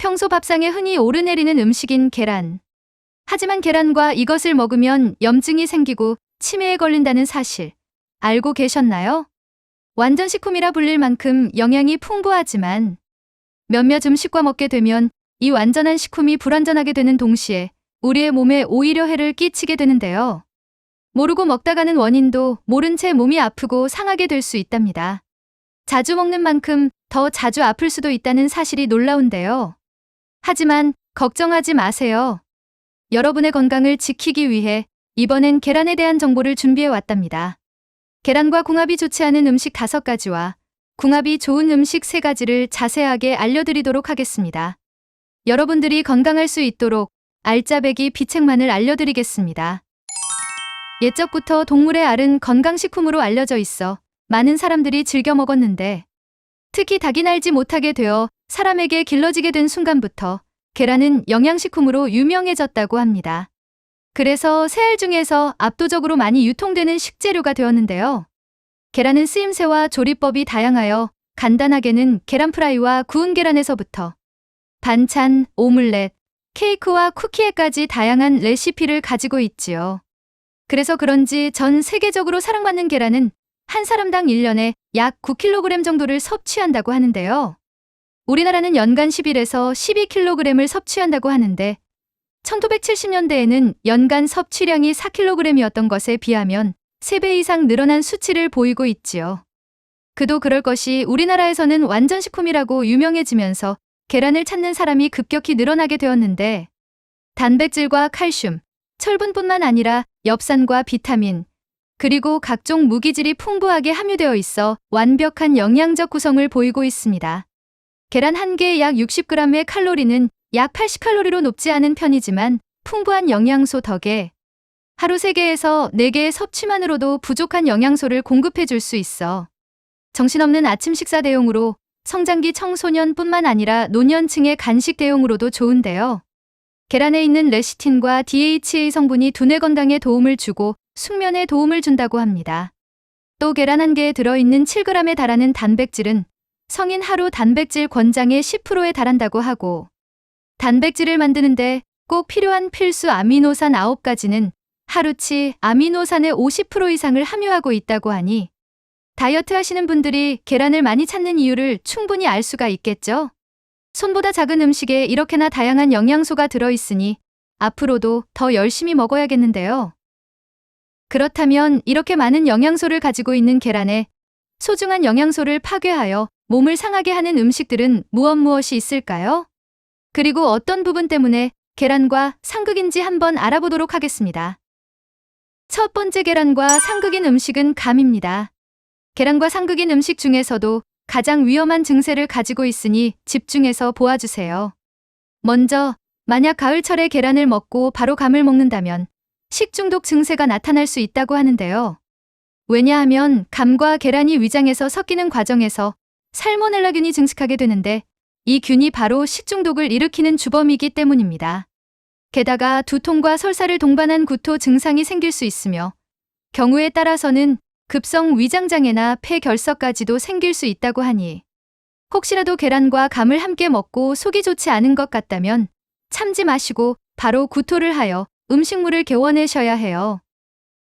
평소 밥상에 흔히 오르내리는 음식인 계란. 하지만 계란과 이것을 먹으면 염증이 생기고 치매에 걸린다는 사실 알고 계셨나요? 완전 식품이라 불릴 만큼 영양이 풍부하지만 몇몇 음식과 먹게 되면 이 완전한 식품이 불완전하게 되는 동시에 우리의 몸에 오히려 해를 끼치게 되는데요. 모르고 먹다가는 원인도 모른 채 몸이 아프고 상하게 될 수 있답니다. 자주 먹는 만큼 더 자주 아플 수도 있다는 사실이 놀라운데요. 하지만 걱정하지 마세요. 여러분의 건강을 지키기 위해 이번엔 계란에 대한 정보를 준비해 왔답니다. 계란과 궁합이 좋지 않은 음식 5가지와 궁합이 좋은 음식 3가지를 자세하게 알려드리도록 하겠습니다. 여러분들이 건강할 수 있도록 알짜배기 비책만을 알려드리겠습니다. 옛적부터 동물의 알은 건강식품으로 알려져 있어 많은 사람들이 즐겨 먹었는데 특히 닭이 날지 못하게 되어 사람에게 길러지게 된 순간부터 계란은 영양식품으로 유명해졌다고 합니다. 그래서 새알 중에서 압도적으로 많이 유통되는 식재료가 되었는데요. 계란은 쓰임새와 조리법이 다양하여 간단하게는 계란 프라이와 구운 계란에서부터 반찬, 오믈렛, 케이크와 쿠키에까지 다양한 레시피를 가지고 있지요. 그래서 그런지 전 세계적으로 사랑받는 계란은 한 사람당 1년에 약 9kg 정도를 섭취한다고 하는데요. 우리나라는 연간 11에서 12kg을 섭취한다고 하는데 1970년대에는 연간 섭취량이 4kg이었던 것에 비하면 3배 이상 늘어난 수치를 보이고 있지요. 그도 그럴 것이 우리나라에서는 완전식품이라고 유명해지면서 계란을 찾는 사람이 급격히 늘어나게 되었는데 단백질과 칼슘, 철분뿐만 아니라 엽산과 비타민, 그리고 각종 무기질이 풍부하게 함유되어 있어 완벽한 영양적 구성을 보이고 있습니다. 계란 한 개에 약 60g의 칼로리는 약 80칼로리로 높지 않은 편이지만 풍부한 영양소 덕에 하루 3개에서 4개의 섭취만으로도 부족한 영양소를 공급해 줄 수 있어 정신없는 아침 식사 대용으로 성장기 청소년뿐만 아니라 노년층의 간식 대용으로도 좋은데요. 계란에 있는 레시틴과 DHA 성분이 두뇌 건강에 도움을 주고 숙면에 도움을 준다고 합니다. 또 계란 한 개에 들어있는 7g에 달하는 단백질은 성인 하루 단백질 권장의 10%에 달한다고 하고 단백질을 만드는데 꼭 필요한 필수 아미노산 9가지는 하루치 아미노산의 50% 이상을 함유하고 있다고 하니 다이어트 하시는 분들이 계란을 많이 찾는 이유를 충분히 알 수가 있겠죠? 손보다 작은 음식에 이렇게나 다양한 영양소가 들어있으니 앞으로도 더 열심히 먹어야겠는데요. 그렇다면 이렇게 많은 영양소를 가지고 있는 계란에 소중한 영양소를 파괴하여 몸을 상하게 하는 음식들은 무엇이 있을까요? 그리고 어떤 부분 때문에 계란과 상극인지 한번 알아보도록 하겠습니다. 첫 번째 계란과 상극인 음식은 감입니다. 계란과 상극인 음식 중에서도 가장 위험한 증세를 가지고 있으니 집중해서 보아주세요. 먼저, 만약 가을철에 계란을 먹고 바로 감을 먹는다면 식중독 증세가 나타날 수 있다고 하는데요. 왜냐하면 감과 계란이 위장에서 섞이는 과정에서 살모넬라균이 증식하게 되는데 이 균이 바로 식중독을 일으키는 주범이기 때문입니다. 게다가 두통과 설사를 동반한 구토 증상이 생길 수 있으며 경우에 따라서는 급성 위장장애나 폐결석까지도 생길 수 있다고 하니 혹시라도 계란과 감을 함께 먹고 속이 좋지 않은 것 같다면 참지 마시고 바로 구토를 하여 음식물을 개워내셔야 해요.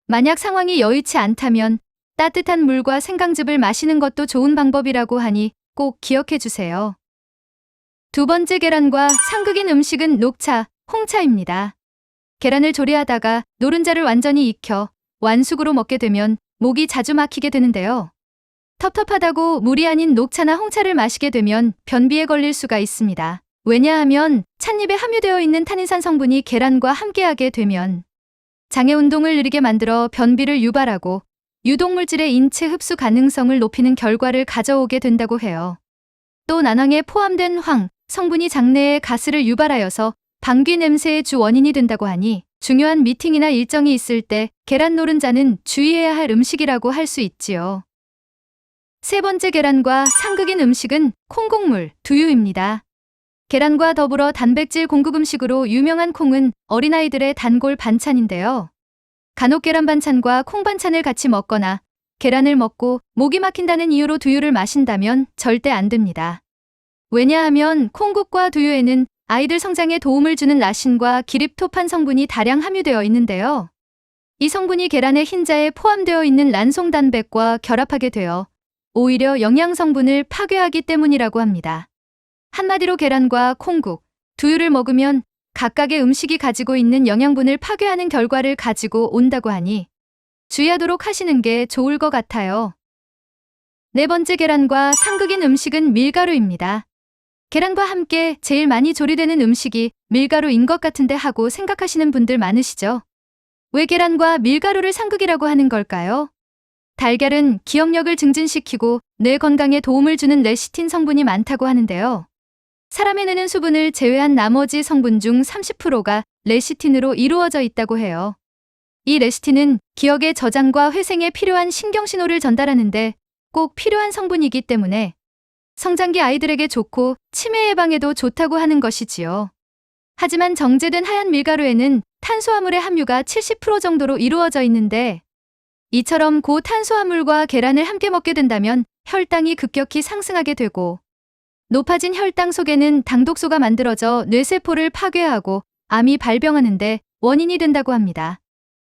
만약 상황이 여의치 않다면 따뜻한 물과 생강즙을 마시는 것도 좋은 방법이라고 하니 꼭 기억해 주세요. 두 번째 계란과 상극인 음식은 녹차, 홍차입니다. 계란을 조리하다가 노른자를 완전히 익혀 완숙으로 먹게 되면 목이 자주 막히게 되는데요. 텁텁하다고 물이 아닌 녹차나 홍차를 마시게 되면 변비에 걸릴 수가 있습니다. 왜냐하면 찻잎에 함유되어 있는 탄닌산 성분이 계란과 함께하게 되면 장의 운동을 느리게 만들어 변비를 유발하고 유독물질의 인체 흡수 가능성을 높이는 결과를 가져오게 된다고 해요. 또 난황에 포함된 황, 성분이 장내에 가스를 유발하여서 방귀 냄새의 주 원인이 된다고 하니 중요한 미팅이나 일정이 있을 때 계란 노른자는 주의해야 할 음식이라고 할 수 있지요. 세 번째 계란과 상극인 음식은 콩국물, 두유입니다. 계란과 더불어 단백질 공급 음식으로 유명한 콩은 어린아이들의 단골 반찬인데요. 간혹 계란 반찬과 콩 반찬을 같이 먹거나 계란을 먹고 목이 막힌다는 이유로 두유를 마신다면 절대 안 됩니다. 왜냐하면 콩국과 두유에는 아이들 성장에 도움을 주는 라신과 기립토판 성분이 다량 함유되어 있는데요. 이 성분이 계란의 흰자에 포함되어 있는 란송단백과 결합하게 되어 오히려 영양 성분을 파괴하기 때문이라고 합니다. 한마디로 계란과 콩국, 두유를 먹으면 각각의 음식이 가지고 있는 영양분을 파괴하는 결과를 가지고 온다고 하니 주의하도록 하시는 게 좋을 것 같아요. 네 번째, 계란과 상극인 음식은 밀가루입니다. 계란과 함께 제일 많이 조리되는 음식이 밀가루인 것 같은데 하고 생각하시는 분들 많으시죠? 왜 계란과 밀가루를 상극이라고 하는 걸까요? 달걀은 기억력을 증진시키고 뇌 건강에 도움을 주는 레시틴 성분이 많다고 하는데요. 사람의 뇌는 수분을 제외한 나머지 성분 중 30%가 레시틴으로 이루어져 있다고 해요. 이 레시틴은 기억의 저장과 회생에 필요한 신경신호를 전달하는데 꼭 필요한 성분이기 때문에 성장기 아이들에게 좋고 치매 예방에도 좋다고 하는 것이지요. 하지만 정제된 하얀 밀가루에는 탄수화물의 함유가 70% 정도로 이루어져 있는데 이처럼 고탄수화물과 계란을 함께 먹게 된다면 혈당이 급격히 상승하게 되고 높아진 혈당 속에는 당독소가 만들어져 뇌세포를 파괴하고 암이 발병하는데 원인이 된다고 합니다.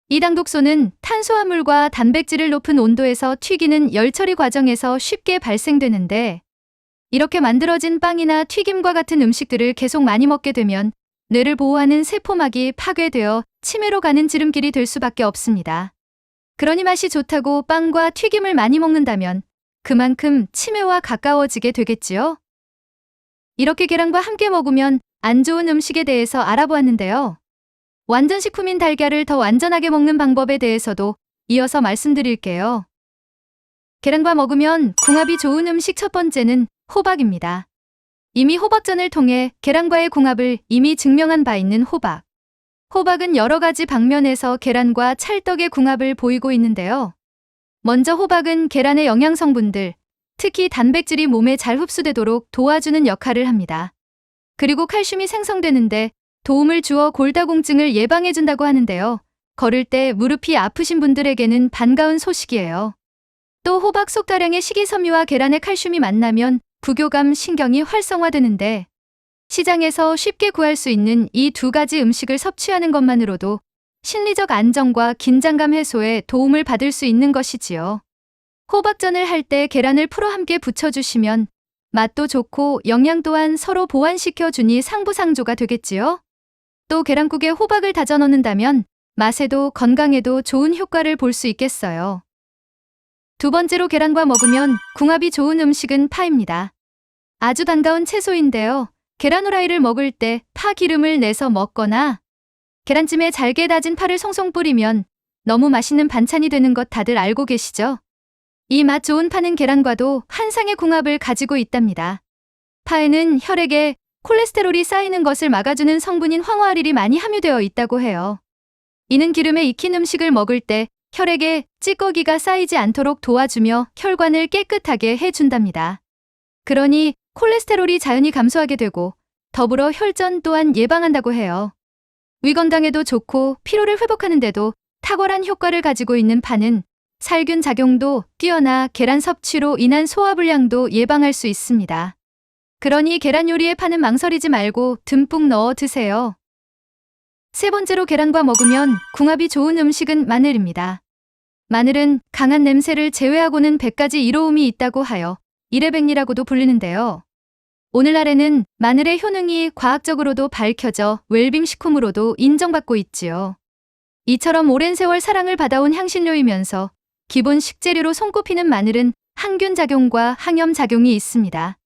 이 당독소는 탄수화물과 단백질을 높은 온도에서 튀기는 열처리 과정에서 쉽게 발생되는데 이렇게 만들어진 빵이나 튀김과 같은 음식들을 계속 많이 먹게 되면 뇌를 보호하는 세포막이 파괴되어 치매로 가는 지름길이 될 수밖에 없습니다. 그러니 맛이 좋다고 빵과 튀김을 많이 먹는다면 그만큼 치매와 가까워지게 되겠지요? 이렇게 계란과 함께 먹으면 안 좋은 음식에 대해서 알아보았는데요. 완전식품인 달걀을 더 완전하게 먹는 방법에 대해서도 이어서 말씀드릴게요. 계란과 먹으면 궁합이 좋은 음식 첫 번째는 호박입니다. 이미 호박전을 통해 계란과의 궁합을 이미 증명한 바 있는 호박. 호박은 여러 가지 방면에서 계란과 찰떡의 궁합을 보이고 있는데요. 먼저 호박은 계란의 영양 성분들, 특히 단백질이 몸에 잘 흡수되도록 도와주는 역할을 합니다. 그리고 칼슘이 생성되는데 도움을 주어 골다공증을 예방해준다고 하는데요. 걸을 때 무릎이 아프신 분들에게는 반가운 소식이에요. 또 호박 속 다량의 식이섬유와 계란의 칼슘이 만나면 부교감 신경이 활성화되는데 시장에서 쉽게 구할 수 있는 이 두 가지 음식을 섭취하는 것만으로도 심리적 안정과 긴장감 해소에 도움을 받을 수 있는 것이지요. 호박전을 할 때 계란을 풀어 함께 부쳐주시면 맛도 좋고 영양 또한 서로 보완시켜주니 상부상조가 되겠지요. 또 계란국에 호박을 다져 넣는다면 맛에도 건강에도 좋은 효과를 볼 수 있겠어요. 두 번째로 계란과 먹으면 궁합이 좋은 음식은 파입니다. 아주 반가운 채소인데요. 계란 후라이를 먹을 때 파 기름을 내서 먹거나 계란찜에 잘게 다진 파를 송송 뿌리면 너무 맛있는 반찬이 되는 것 다들 알고 계시죠? 이 맛 좋은 파는 계란과도 한상의 궁합을 가지고 있답니다. 파에는 혈액에 콜레스테롤이 쌓이는 것을 막아주는 성분인 황화알이 많이 함유되어 있다고 해요. 이는 기름에 익힌 음식을 먹을 때 혈액에 찌꺼기가 쌓이지 않도록 도와주며 혈관을 깨끗하게 해준답니다. 그러니 콜레스테롤이 자연히 감소하게 되고 더불어 혈전 또한 예방한다고 해요. 위 건강에도 좋고 피로를 회복하는 데도 탁월한 효과를 가지고 있는 파는 살균 작용도 뛰어나 계란 섭취로 인한 소화불량도 예방할 수 있습니다. 그러니 계란 요리에 파는 망설이지 말고 듬뿍 넣어 드세요. 세 번째로 계란과 먹으면 궁합이 좋은 음식은 마늘입니다. 마늘은 강한 냄새를 제외하고는 100가지 이로움이 있다고 하여 이래백리라고도 불리는데요. 오늘날에는 마늘의 효능이 과학적으로도 밝혀져 웰빙 식품으로도 인정받고 있지요. 이처럼 오랜 세월 사랑을 받아온 향신료이면서 기본 식재료로 손꼽히는 마늘은 항균 작용과 항염 작용이 있습니다.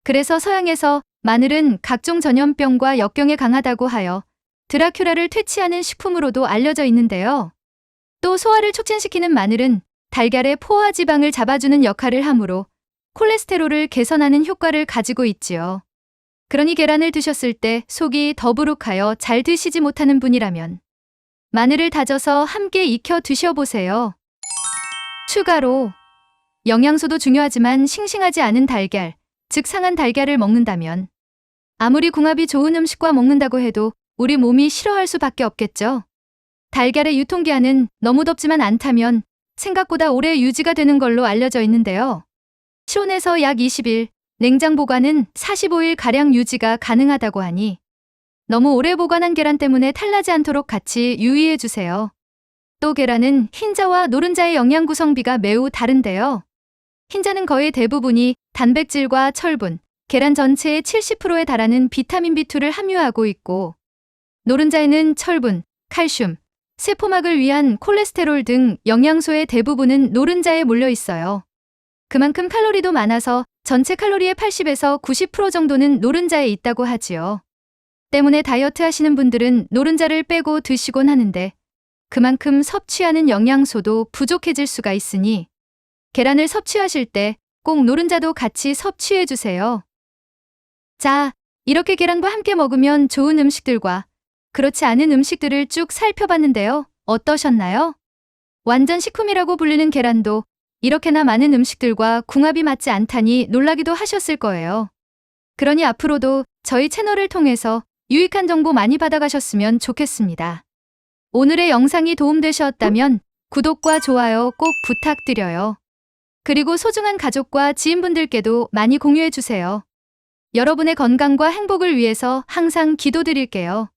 그래서 서양에서 마늘은 각종 전염병과 역경에 강하다고 하여 드라큘라를 퇴치하는 식품으로도 알려져 있는데요. 또 소화를 촉진시키는 마늘은 달걀의 포화 지방을 잡아주는 역할을 하므로 콜레스테롤을 개선하는 효과를 가지고 있지요. 그러니 계란을 드셨을 때 속이 더부룩하여 잘 드시지 못하는 분이라면 마늘을 다져서 함께 익혀 드셔보세요. 추가로 영양소도 중요하지만 싱싱하지 않은 달걀, 즉 상한 달걀을 먹는다면 아무리 궁합이 좋은 음식과 먹는다고 해도 우리 몸이 싫어할 수밖에 없겠죠. 달걀의 유통기한은 너무 덥지만 않다면 생각보다 오래 유지가 되는 걸로 알려져 있는데요. 실온에서 약 20일, 냉장 보관은 45일 가량 유지가 가능하다고 하니 너무 오래 보관한 계란 때문에 탈나지 않도록 같이 유의해 주세요. 또 계란은 흰자와 노른자의 영양 구성비가 매우 다른데요. 흰자는 거의 대부분이 단백질과 철분, 계란 전체의 70%에 달하는 비타민 B2를 함유하고 있고, 노른자에는 철분, 칼슘, 세포막을 위한 콜레스테롤 등 영양소의 대부분은 노른자에 몰려 있어요. 그만큼 칼로리도 많아서 전체 칼로리의 80에서 90% 정도는 노른자에 있다고 하지요. 때문에 다이어트 하시는 분들은 노른자를 빼고 드시곤 하는데 그만큼 섭취하는 영양소도 부족해질 수가 있으니 계란을 섭취하실 때 꼭 노른자도 같이 섭취해 주세요. 자, 이렇게 계란과 함께 먹으면 좋은 음식들과 그렇지 않은 음식들을 쭉 살펴봤는데요. 어떠셨나요? 완전 식품이라고 불리는 계란도 이렇게나 많은 음식들과 궁합이 맞지 않다니 놀라기도 하셨을 거예요. 그러니 앞으로도 저희 채널을 통해서 유익한 정보 많이 받아가셨으면 좋겠습니다. 오늘의 영상이 도움되셨다면 구독과 좋아요 꼭 부탁드려요. 그리고 소중한 가족과 지인분들께도 많이 공유해주세요. 여러분의 건강과 행복을 위해서 항상 기도드릴게요.